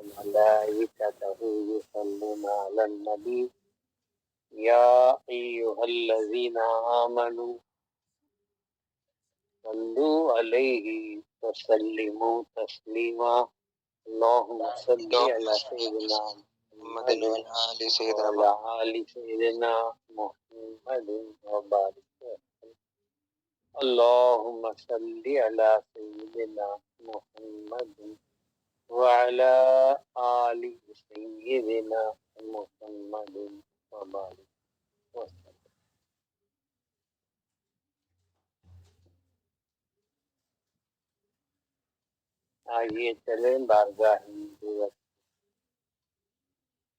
وملائكته يصلون على النبي يا أيها الذين آمنوا صلوا عليه وسلموا تسليما اللهم صل على سيدنا محمد وعلى آل سيدنا محمد وبارك وسلم اللهم صل على سيدنا محمد وعلى آل سيدنا محمد وبارك وسلم. آئیے چلیں بارگاہ نبوت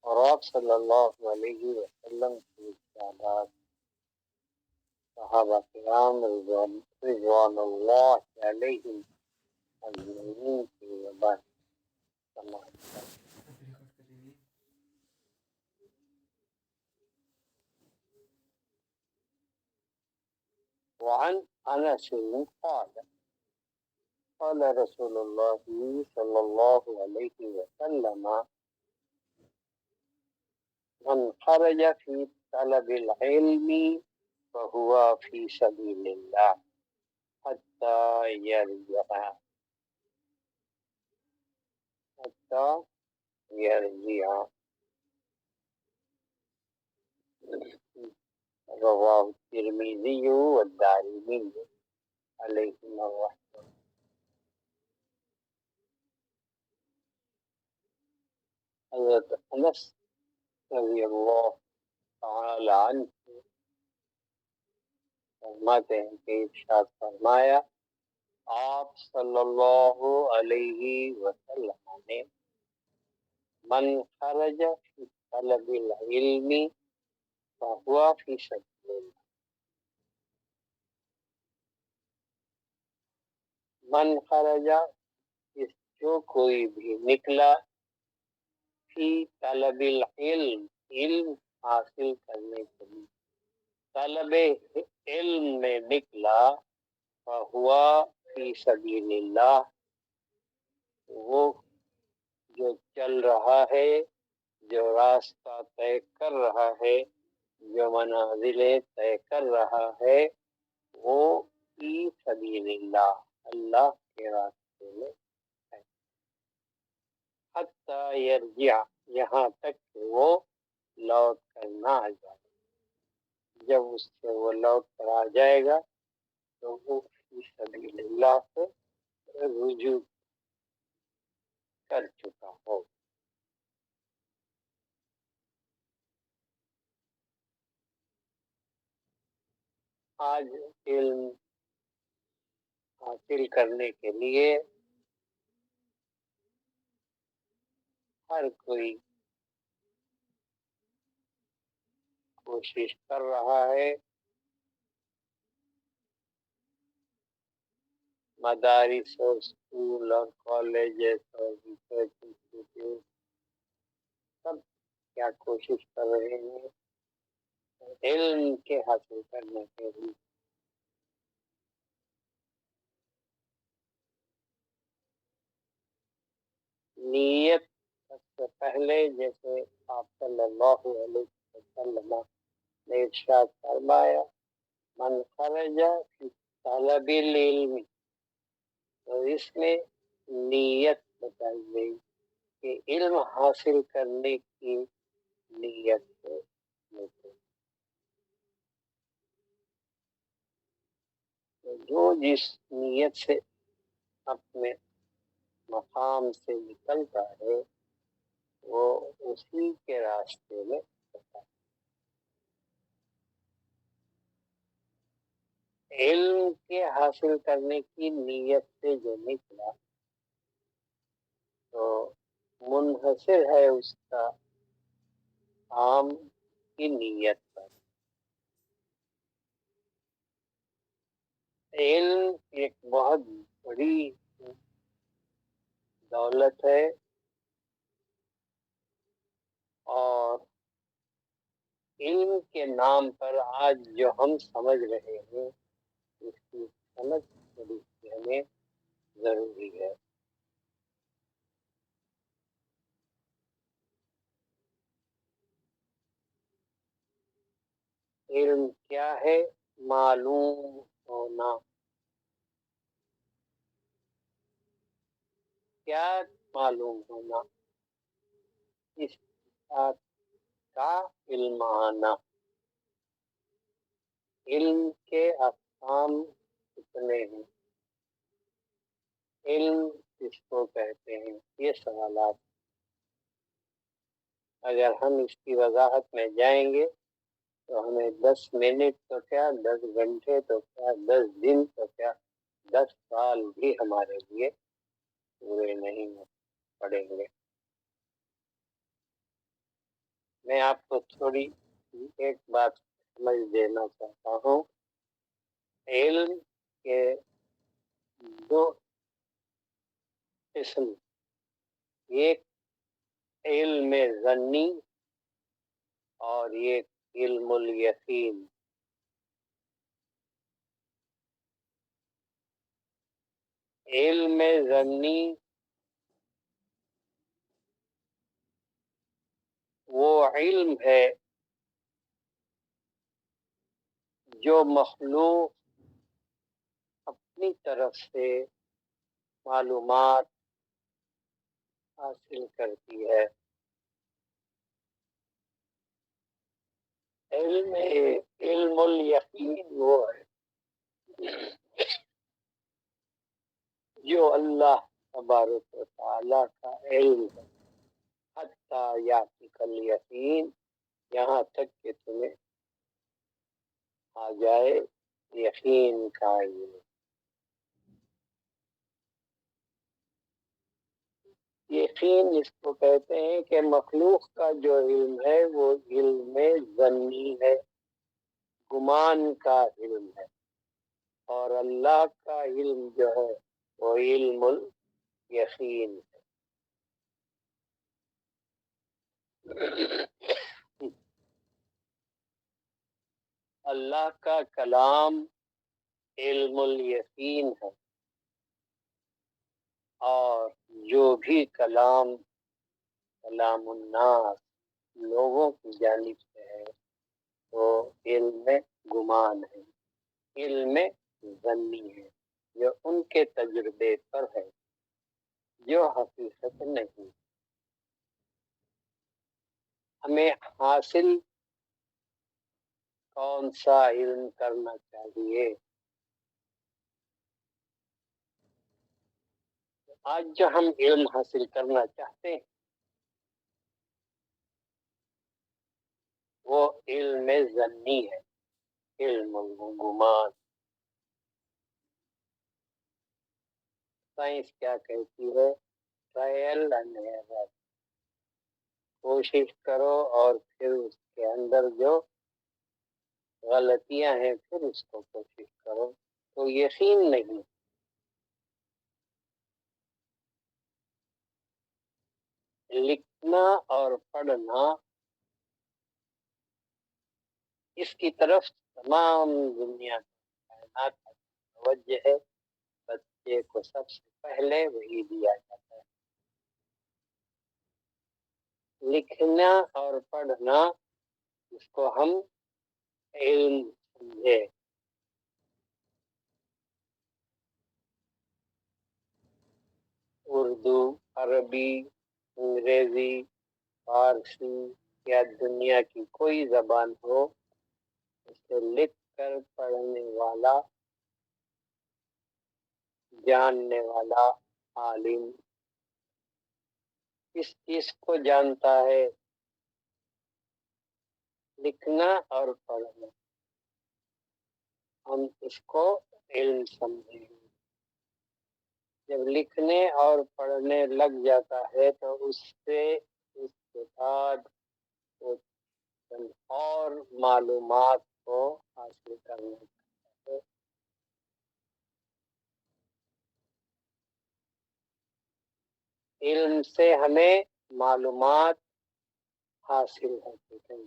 اور آپ صلی اللہ علیہ وسلم کی ارشادات صحابہ کرام رضوان اللہ علیہم اجمعین کی وبار سماعت کریں. وعن انس قال قال رسول الله صلى الله عليه وسلم من خرج في طلب العلم فهو في سبيل الله حتى يرجع رواه الترمذي والدارمي عليهما الرحمة. حضرت انس رضی اللہ تعالی عنہ فرماتے ہیں کہ ارشاد فرمایا آپ صلی اللہ علیہ وسلم نے من خرج فی طلب العلم فهو فی سبیل اللہ. من خرج جو کوئی بھی نکلا فی طلب العلم علم حاصل کرنے کے لیے طلب علم میں نکلا فہوا فی سبیل اللہ وہ جو چل رہا ہے جو راستہ طے کر رہا ہے جو منازلیں طے کر رہا ہے وہ فی سبیل اللہ اللہ کے راستے میں ہے. حتی یرجع یہاں تک کہ وہ لوٹ کر نہ آ جائے. جب اس سے وہ لوٹ کر آ جائے گا تو وہ فی سبیل اللہ سے رجوع کر چکا ہو. آج علم حاصل کرنے کے لیے ہر کوئی کوشش کر رہا ہے. مدارس اور اسکول اور کالجز اور ریسرچ انسٹیٹیوٹ سب کیا کوشش کر رہے ہیں علم کے حاصل کرنے کے لیے. نیت سب سے پہلے جیسے آپ صلی اللہ علیہ وسلم نے ارشاد فرمایا من خرج فی طلب العلم تو اس میں نیت بتائی گئی کہ علم حاصل کرنے کی نیت سے جو جس نیت سے اپنے مقام سے نکلتا ہے وہ اسی کے راستے میں ہوتا ہے. علم کے حاصل کرنے کی نیت سے جو نکلا تو منحصر ہے اس کا عام کی نیت پر. علم ایک بہت بڑی دولت ہے اور علم کے نام پر آج جو ہم سمجھ رہے ہیں اس کی سمجھ تھوڑی سی ہمیں ضروری ہے. علم کیا ہے؟ معلوم ہونا۔ کیا معلوم ہونا؟ اس بات کا علم آنا۔ علم کے اقسام کتنے ہیں؟ علم کس کو کہتے ہیں؟ یہ سوالات اگر ہم اس کی وضاحت میں جائیں گے تو ہمیں 10 منٹ تو کیا، 10 گھنٹے تو کیا، 10 دن تو کیا، 10 سال بھی ہمارے لیے پورے نہیں پڑیں گے۔ میں آپ کو تھوڑی ایک بات سمجھ دینا چاہتا ہوں۔ علم کے دو قسم، ایک علم ظنی اور ایک علم الیقین۔ علم ظنی وہ علم ہے جو مخلوق اپنی طرف سے معلومات حاصل کرتی ہے۔ علم الیقین وہ ہے جو اللہ تبارک و تعالی کا علم ہے، حتیٰ یاتیک الیقین، یہاں تک کہ تمہیں آ جائے یقین کا علم۔ یقین اس کو کہتے ہیں کہ مخلوق کا جو علم ہے وہ علم ظنی ہے، گمان کا علم ہے، اور اللہ کا علم جو ہے وہ علم الیقین ہے۔ اللہ کا کلام علم الیقین ہے، اور جو بھی کلام الناس لوگوں کی جانب سے ہے وہ علم گمان ہے، علم ظنی ہے، جو ان کے تجربے پر ہے، جو حقیقت نہیں۔ ہمیں حاصل کون سا علم کرنا چاہیے؟ آج جو ہم علم حاصل کرنا چاہتے ہیں وہ علم ظنی ہے، علم گمان۔ سائنس کیا کہتی ہے؟ ٹرائل اینڈ ایرر، کوشش کرو اور پھر اس کے اندر جو غلطیاں ہیں پھر اس کو کوشش کرو، تو یقین نہیں۔ لکھنا اور پڑھنا، اس کی طرف تمام دنیا کائنات کا توجہ ہے، بچے کو سب سے پہلے وہی دیا جاتا ہے۔ لکھنا اور پڑھنا اس کو ہم علم سمجھے۔ اردو، عربی، انگریزی، فارسی یا دنیا کی کوئی زبان ہو، اسے لکھ کر پڑھنے والا، جاننے والا عالم اس چیز کو جانتا ہے، لکھنا اور پڑھنا، ہم اس کو علم سمجھیں گے۔ جب لکھنے اور پڑھنے لگ جاتا ہے تو اس سے اس کے بعد وہ چند اور معلومات کو حاصل کرنا چاہتے ہیں۔ علم سے ہمیں معلومات حاصل ہوتی ہیں،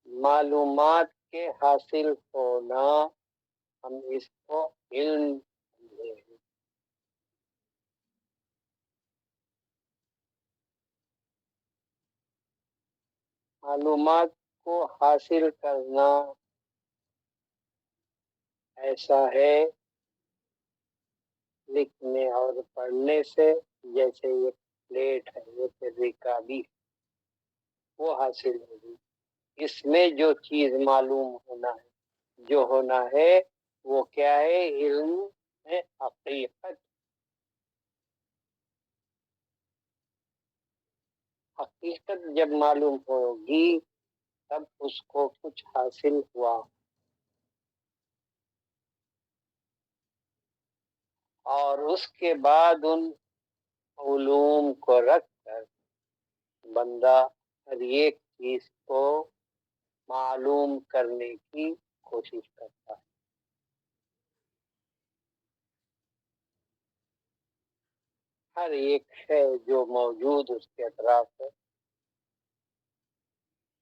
معلومات کے حاصل ہونا ہم اس کو علم سمجھیں گے۔ معلومات کو حاصل کرنا ایسا ہے لکھنے اور پڑھنے سے، جیسے یہ پلیٹ ہے، یہ ریکابی وہ حاصل ہوگی۔ اس میں جو چیز معلوم ہونا ہے، جو ہونا ہے وہ کیا ہے؟ علم ہے، حقیقت۔ حقیقت جب معلوم ہوگی تب اس کو کچھ حاصل ہوا، اور اس کے بعد ان علوم کو رکھ کر بندہ ہر ایک چیز کو معلوم کرنے کی کوشش کرتا ہے۔ ہر ایک ہے جو موجود اس کے اطراف ہے،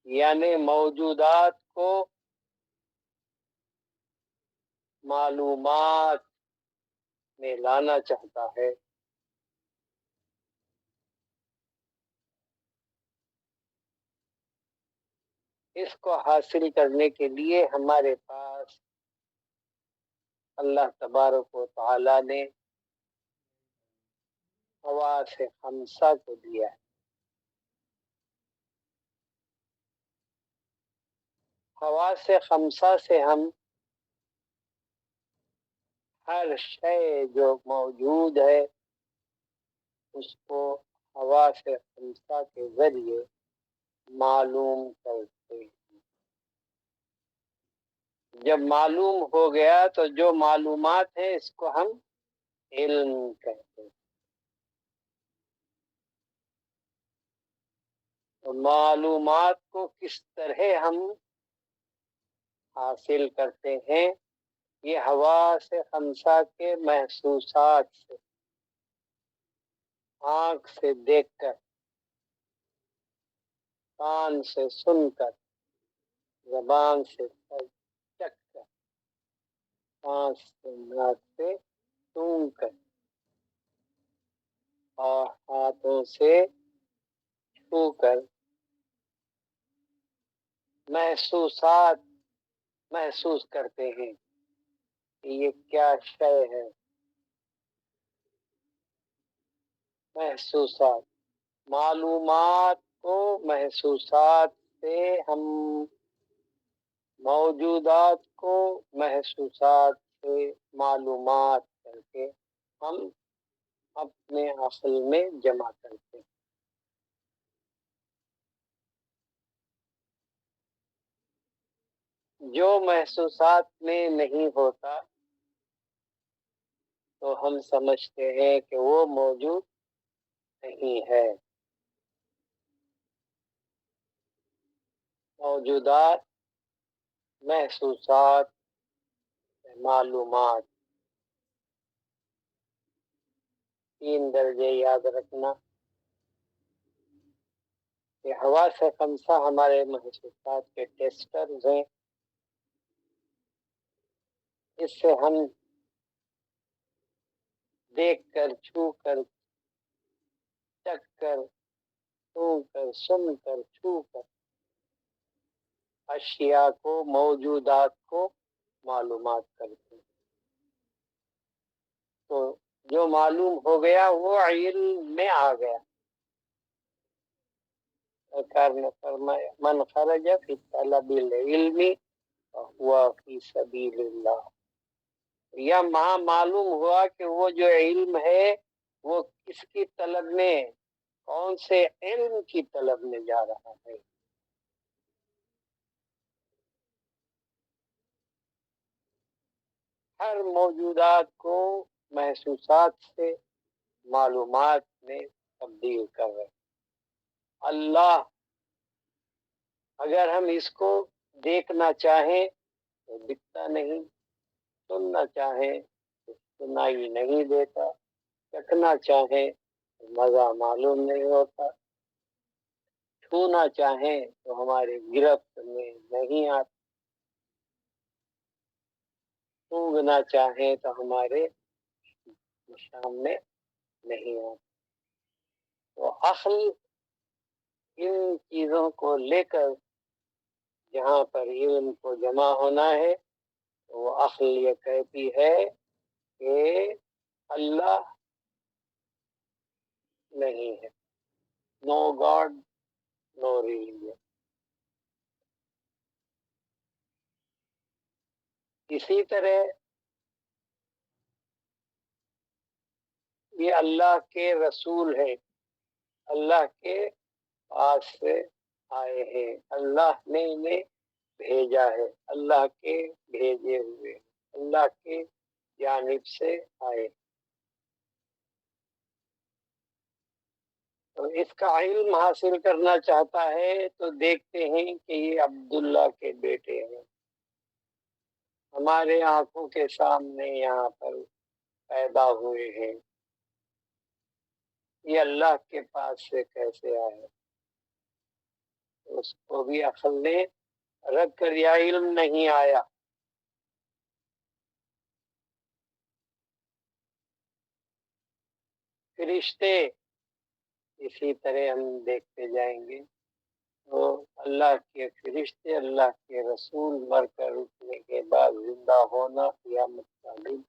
یعنی موجودات کو معلومات میں لانا چاہتا ہے۔ اس کو حاصل کرنے کے لیے ہمارے پاس اللہ تبارک و تعالی نے حواس خمسہ کو دیا ہے۔ حواس خمسہ سے ہم ہر شے جو موجود ہے اس کو حواس خمسہ کے ذریعے معلوم کرتے ہیں۔ جب معلوم ہو گیا تو جو معلومات ہیں اس کو ہم علم کہتے ہیں۔ تو معلومات کو کس طرح ہم حاصل کرتے ہیں؟ یہ حواس خمسہ کے محسوسات سے، آنکھ سے دیکھ کر، کان سے سن کر، زبان سے چکھ کر، سانس سے ناک سے سونگھ کر، اور ہاتھوں سے چھو کر محسوسات محسوس کرتے ہیں کہ یہ کیا شے ہے۔ محسوسات، معلومات کو محسوسات سے ہم موجودات کو محسوسات سے معلومات کر کے ہم اپنے عقل میں جمع کرتے ہیں۔ جو محسوسات میں نہیں ہوتا تو ہم سمجھتے ہیں کہ وہ موجود نہیں ہے۔ موجودات، محسوسات، معلومات، تین درجے یاد رکھنا۔ یہ حواس خمسہ ہمارے محسوسات کے ٹیسٹرز ہیں۔ اس سے ہم دیکھ کر، چھو کر، چکھ کر، سن کر، سن کر، چھو کر اشیاء کو، موجودات کو معلومات کرتے ہیں۔ تو جو معلوم ہو گیا وہ علم میں آ گیا۔ سرکار نے فرمایا من خرج فی طلب العلم فہو فی سبیل اللہ۔ یا وہاں معلوم ہوا کہ وہ جو علم ہے وہ کس کی طلب میں، کون سے علم کی طلب میں جا رہا ہے۔ ہر موجودات کو محسوسات سے معلومات میں تبدیل کر رہے۔ اللہ اگر ہم اس کو دیکھنا چاہیں تو دکھتا نہیں، سننا چاہیں تو سنائی نہیں دیتا، چکھنا چاہیں تو مزہ معلوم نہیں ہوتا، چھونا چاہیں تو ہمارے گرفت میں نہیں آتا، سونگھنا چاہیں تو ہمارے سامنے نہیں آتا۔ تو عقل ان چیزوں کو لے کر جہاں پر علم کو جمع ہونا ہے وہ عقل یہ کہتی ہے کہ اللہ نہیں ہے، نو گاڈ نو ریلیجن. اسی طرح یہ اللہ کے رسول ہے، اللہ کے پاس سے آئے ہیں، اللہ نے انہیں بھیجا ہے، اللہ کے بھیجے ہوئے، اللہ کے جانب سے آئے. تو اس کا علم حاصل کرنا چاہتا ہے تو دیکھتے ہیں کہ یہ عبداللہ کے بیٹے ہیں، ہمارے آنکھوں کے سامنے یہاں پر پیدا ہوئے ہیں، یہ اللہ کے پاس سے کیسے آئے؟ اس کو بھی عقل نے رکھ کر یا علم نہیں آیا. فرشتے اسی طرح ہم دیکھتے جائیں گے، تو اللہ کے فرشتے، اللہ کے رسول مر کر اٹھنے کے بعد زندہ ہونا، قیامت کا دن،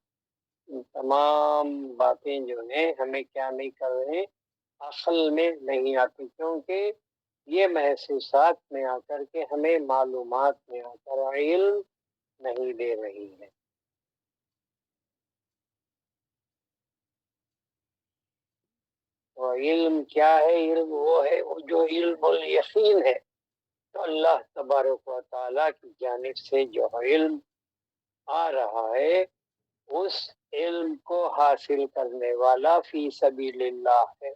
ان تمام باتیں جو ہیں ہمیں کیا نہیں کر رہے، عقل میں نہیں آتی، کیونکہ یہ محسوسات میں آ کر کے ہمیں معلومات میں آ کر علم نہیں دے رہی ہے. اور علم کیا ہے؟ علم وہ ہے وہ جو علم الیقین ہے، تو اللہ تبارک و تعالیٰ کی جانب سے جو علم آ رہا ہے اس علم کو حاصل کرنے والا فی سبیل اللہ ہے.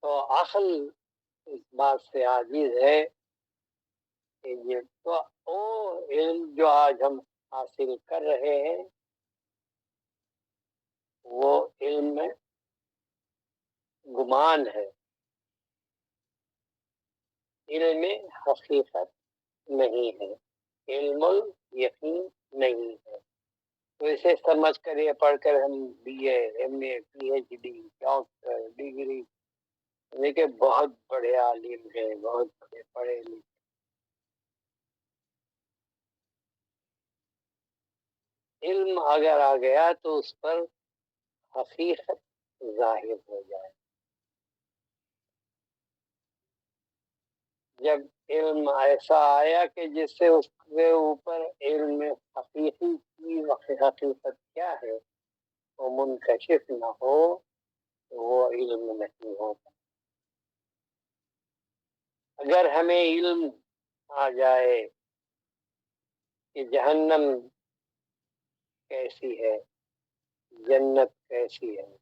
تو عقل اس بات سے عاجز ہے کہ یہ تو وہ علم جو آج ہم حاصل کر رہے ہیں وہ علم میں گمان ہے، علم حقیقت نہیں ہے، علم یقین نہیں ہے. تو اسے سمجھ کر یہ پڑھ کر ہم B A M A P H D doctor degree دیکھے بہت بڑے عالم ہیں، بہت بڑے پڑھے لکھے. علم اگر آ گیا تو اس پر حقیقت ظاہر ہو جائے. جب علم ایسا آیا کہ جس سے اس کے اوپر علم حقیقی کی حقیقت کیا ہے وہ منکشف نہ ہو تو وہ علم نہیں ہوتا. اگر ہمیں علم آ جائے کہ جہنم کیسی ہے، جنت کیسی ہے،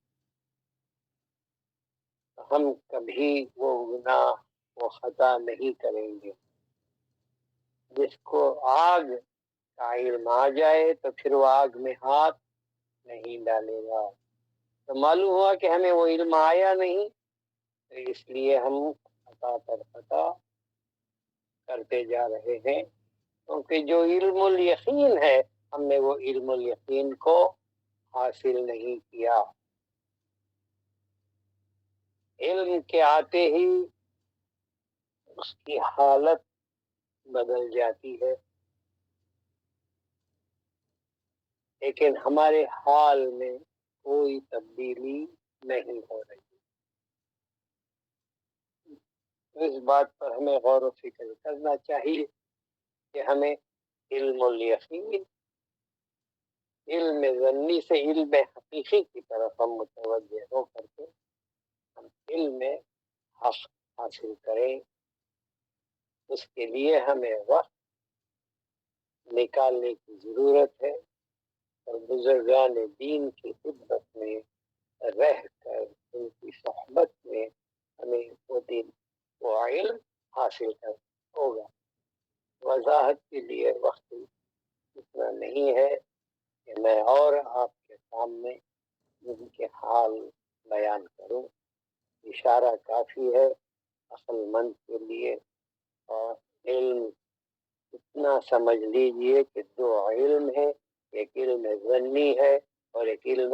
ہم کبھی وہ گناہ وہ خطا نہیں کریں گے. جس کو آگ کا علم آ جائے تو پھر وہ آگ میں ہاتھ نہیں ڈالے گا. تو معلوم ہوا کہ ہمیں وہ علم آیا نہیں، تو اس لیے ہم خطا پر خطا کرتے جا رہے ہیں، کیونکہ جو علم الیقین ہے ہم نے وہ علم الیقین کو حاصل نہیں کیا. علم کے آتے ہی اس کی حالت بدل جاتی ہے، لیکن ہمارے حال میں کوئی تبدیلی نہیں ہو رہی. اس بات پر ہمیں غور و فکر کرنا چاہیے کہ ہمیں علم الیقین، علم ظنی سے علم حقیقی کی طرف ہم متوجہ ہو کر کے ہم علم حق حاصل کریں. اس کے لیے ہمیں وقت نکالنے کی ضرورت ہے، اور بزرگان دین کی خدمت میں رہ کر ان کی صحبت میں ہمیں وہ دن وہ علم حاصل کر ہوگا. وضاحت کے لیے وقت اتنا نہیں ہے کہ میں اور آپ کے سامنے ان کے حال بیان کروں. اشارہ کافی ہے عقل مند کے لیے. اور علم اتنا سمجھ لیجئے کہ دو علم ہے، ایک علم ظنی ہے اور ایک علم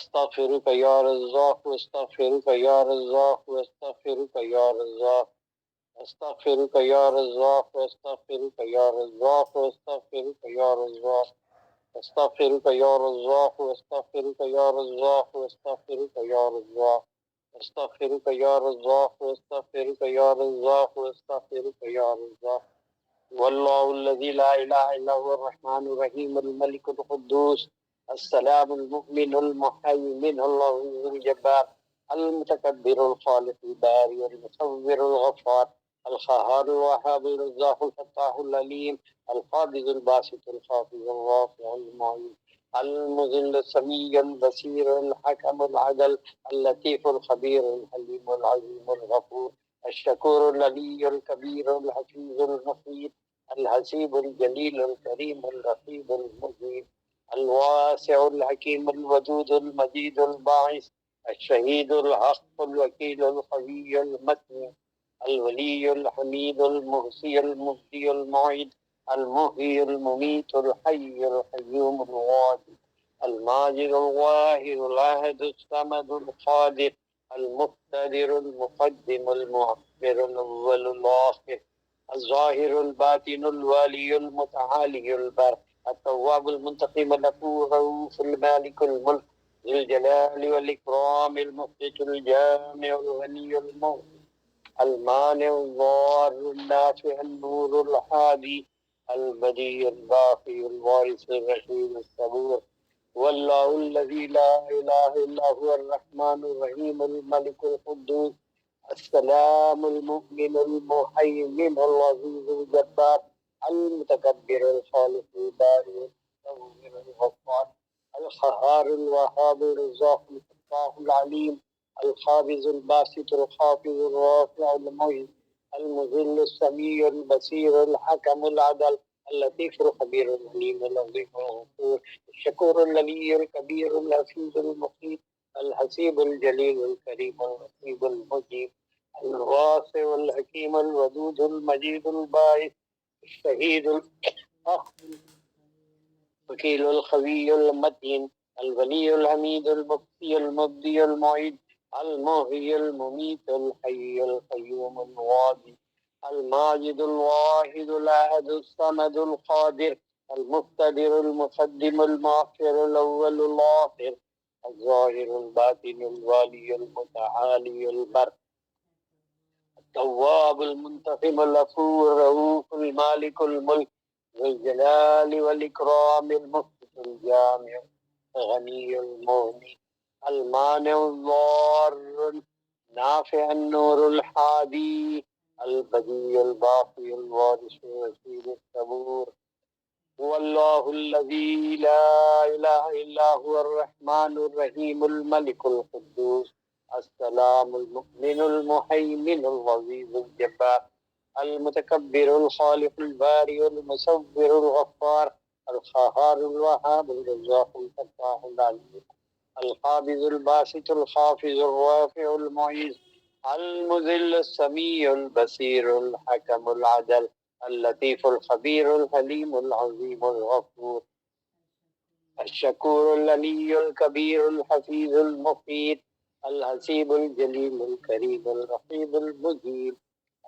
استغفرك يا رزاق استغفرك يا رزاق استغفرك يا رزاق استغفرك يا رزاق استغفرك يا رزاق استغفرك يا رزاق استغفرك يا رزاق استغفرك يا رزاق استغفرك يا رزاق استغفرك يا رزاق استغفرك يا رزاق استغفرك يا رزاق والله الذي لا اله الا هو الرحمن الرحيم الملك القدوس السلام المؤمن المهيمن العزيز الجبار المتكبر الخالق البارئ المصور الغفار القهار الوهاب الرزاق الفتاح العليم القابض الباسط الخافض الرافع المعين المذل السميع البصير الحكم العدل اللطيف الخبير الحليم العظيم الغفور الشكور العلي الكبير الحفيظ المحيط الحسيب الجليل الكريم الرقيب المجيب الواسع الحكيم الودود المجيد الباعث الشهيد الحق الوكيل القوي المتين الولي الحميد المحصي المبدي المعيد المحيي المميت الحي القيوم الواجد الماجد الواحد الاحد الصمد القادر المقتدر المقدم المؤخر الاول الاخر الظاهر الباطن الوالي المتعالي البر التواب المنتقم الغفور الرؤوف المالك الملك ذو الجلال والإكرام المقسط الجامع الغني المغني المانع الضار النافع النور الهادي البديع الباقي الوارث الرشيد الصبور والله الذي لا إله إلا هو الرحمن الرحيم الملك القدوس السلام المؤمن المهيمن العزيز الجبار المتكبر الخالق البارئ المصور الغفار القهار الوهاب الرزاق الفتاح العليم القابض الباسط الخافض الرافع المعين المذل السميع البصير الحكم العدل اللطيف الخبير العليم العظيم الغفور الشكور العلي الكبير الحفيظ المقيت الحسيب الجليل الكريم الرقيب المجيب الواسع الحكيم الودود المجيد الباعث الشهيد الحق الوكيل القوي المتين الولي الحميد المبقي المبدي المعيد المحيي المميت الحي القيوم الواجد الماجد الواحد الاحد الصمد القادر المقتدر المقدم المؤخر الاول الاخر الظاهر الباطن الوالي المتعالي البر التواب المنتقم الغفور الرؤوف المالك الملك ذو الجلال والإكرام المقسط الجامع الغني المغني المانع الضار النافع النور الحادي البديع الباقي الوارث الرشيد الصبور هو الله الذي لا إله إلا هو الرحمن الرحيم الملك القدوس السلام المؤمن المهيمن العزيز الجبار المتكبر الخالق البارئ المصور الغفار القهار الوهاب الرزاق الفتاح العليم القابض الباسط الخافض الرافع المعيز المذل السميع البصير الحكم العدل اللطيف الخبير الحليم العظيم الغفور الشكور العلي الكبير الحفيظ المقيت الحسيب الجليل الكريم الرقيب المجيب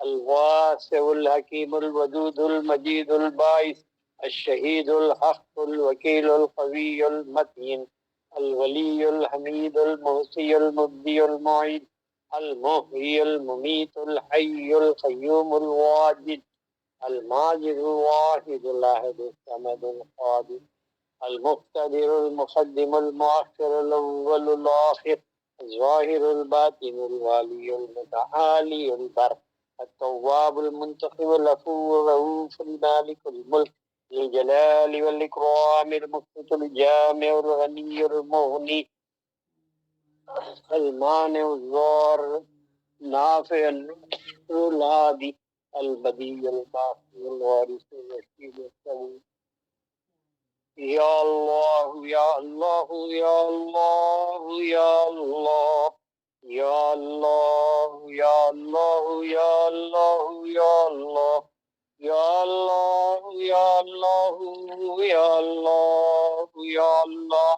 الواسع الحكيم الودود المجيد الباعث الشهيد الحق الوكيل القوي المتين الولي الحميد المحصي المبدي المعيد المحيي المميت الحي القيوم الواجد الماجد الواحد الاحد الصمد القادر المقتدر المقدم المؤخر الاول الاخر الظاهر الباطن الوالي المتعالي البر التواب المنتقم الغفور الرؤوف المالك الملك ذو الجلال والإكرام المقسط الجامع الغني المغني المانع الضار نافع النور الهادي البديع الباقي الوارث الرشيد الصبور يا الله يا الله يا الله يا الله يا الله يا الله يا الله يا الله يا الله يا الله يا الله يا الله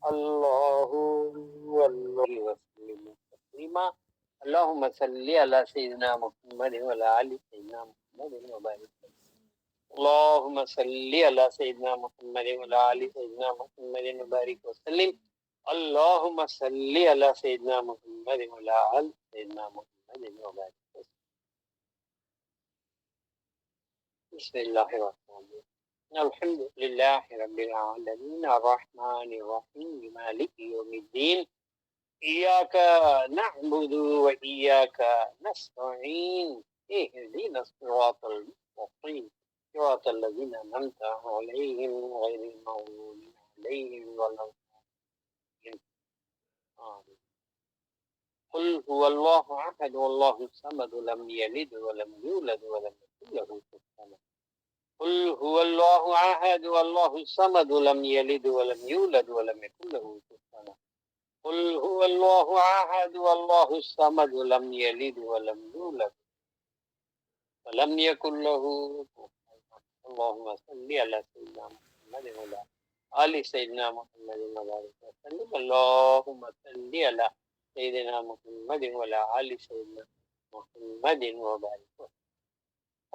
الله وسلم تسليما. اللهم صل على سيدنا محمد وعلى آل سيدنا محمد وبارك وسلم. اللهم صل على سيدنا محمد وعلى آل سيدنا محمد وبارك وسلم. اللهم صل على سيدنا محمد وعلى آل سيدنا محمد وبارك وسلم. بسم الله الرحمن الرحيم. الحمد لله رب العالمين الرحمن الرحيم مالك يوم الدين إياك نعبد وإياك نستعين اهدنا الصراط المستقيم صراط الذين أنعمت عليهم غير المغضوب عليهم ولا الضالين آمين. قل هو الله أحد والله الصمد لم يلد ولم يولد ولم يكن له كفوا أحد. قل هو الله أحد والله الصمد لم يلد ولم يولد ولم يكن له كفوا أحد. قل هو الله أحد والله الصمد لم يلد ولم يولد ولم يكن له كفوا أحد. اللهم صل على سيدنا محمد وعلى آل سيدنا محمد وبارك وسلم. اللهم صل على سيدنا محمد وعلى آل سيدنا محمد وبارك وسلم.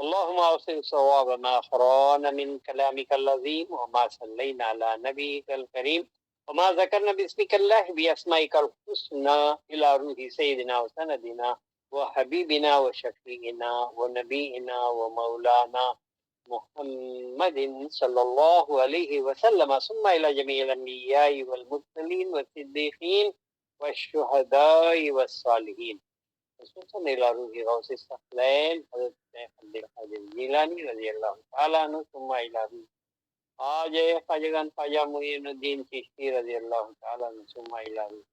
اللهم أوصل صواب ما أخرانا من كلامك العظيم وما صلينا على نبيك الكريم وما ذكرنا باسمك الله بأسمائك الحسنى إلى روح سيدنا وسندنا وحبيبنا وشفيعنا ونبينا ومولانا محمد صلى الله عليه وسلم ثم إلى جميع الأنبياء والمرسلين والصديقين والشهداء والصالحين خصوصاً إلى روح غوث الثقلين حضرت عبد القادر الجیلانی رضی اللہ تعالیٰ عنہ ثم إلى روح خواجہ خواجگان خواجہ معین الدین چشتی رضی اللہ تعالیٰ عنہ ثم إلى روح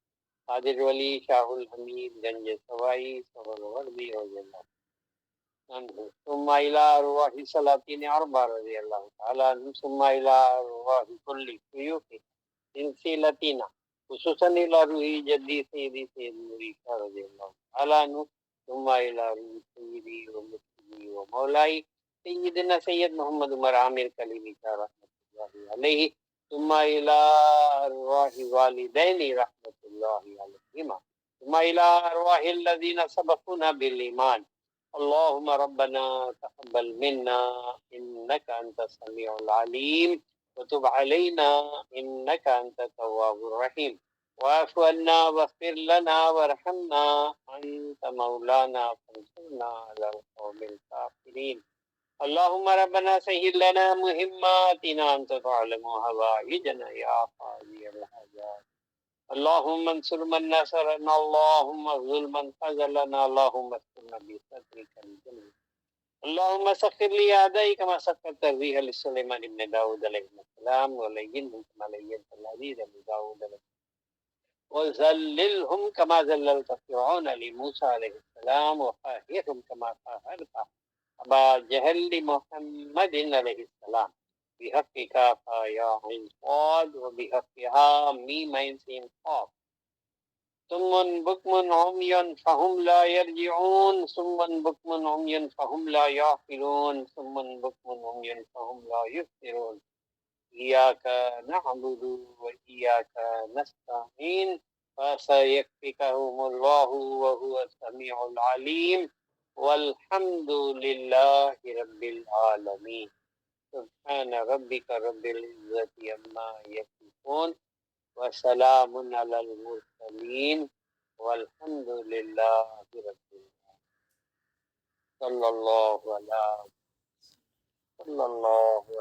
قادر ولی شاہ الحمید گنج سوائی سہر وردی رضی اللہ عنہ ثم إلى روح سلاطین اربع رضی اللہ تعالیٰ عنہ ثم إلى روح کل شیوخ سلسلتنا خصوصاً إلى روح جدی سیدی سید نوری شاہ رضی اللہ تعالیٰ عنہ ثم إلى روح سیدی ومرشدی ومولائی سیدنا سید محمد عمر عامر کلیمی شاہ رحمۃ اللہ علیہ ثم إلى أرواح والدینی رحمۃ اللہ علیہما ثم إلى أرواح الذين سبقونا بالإيمان. اللهم ربنا تقبل منا إنك أنت السميع العليم وتب علينا إنك أنت التواب الرحيم واعف عنا واغفر لنا وارحمنا أنت مولانا فانصرنا على القوم الكافرين. اللهم ربنا سهل لنا مهماتنا أنت تعلم حوائجنا يا قاضي الحاجات. اللهم انصر من نصرنا اللهم اخذل من خذلنا اللهم استرنا بسترك الجميل. اللهم سخر لي أعدائي كما سخرت الريح لسليمان بن داود عليه السلام ولينهم كما لينت العزيز بداود وذللهم كما ذللت فرعون لموسى عليه السلام وقاهرهم كما قاهرت أبا جهل لمحمد عليه السلام بحق كافا يا عين صاد وبحقها ميم عين سين قاف. صم بكم عمي فهم لا يرجعون صم بكم عمي فهم لا يعقلون صم بكم عمي فهم لا يبصرون. إياك نعبد وإياك نستعين فسيكفيكهم الله وهو السميع العليم والحمد لله رب العالمين. سبحان ربك رب العزة عما يصفون وسلام على المرسلين والحمد لله رب العالمين. صلى الله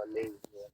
عليه وسلم.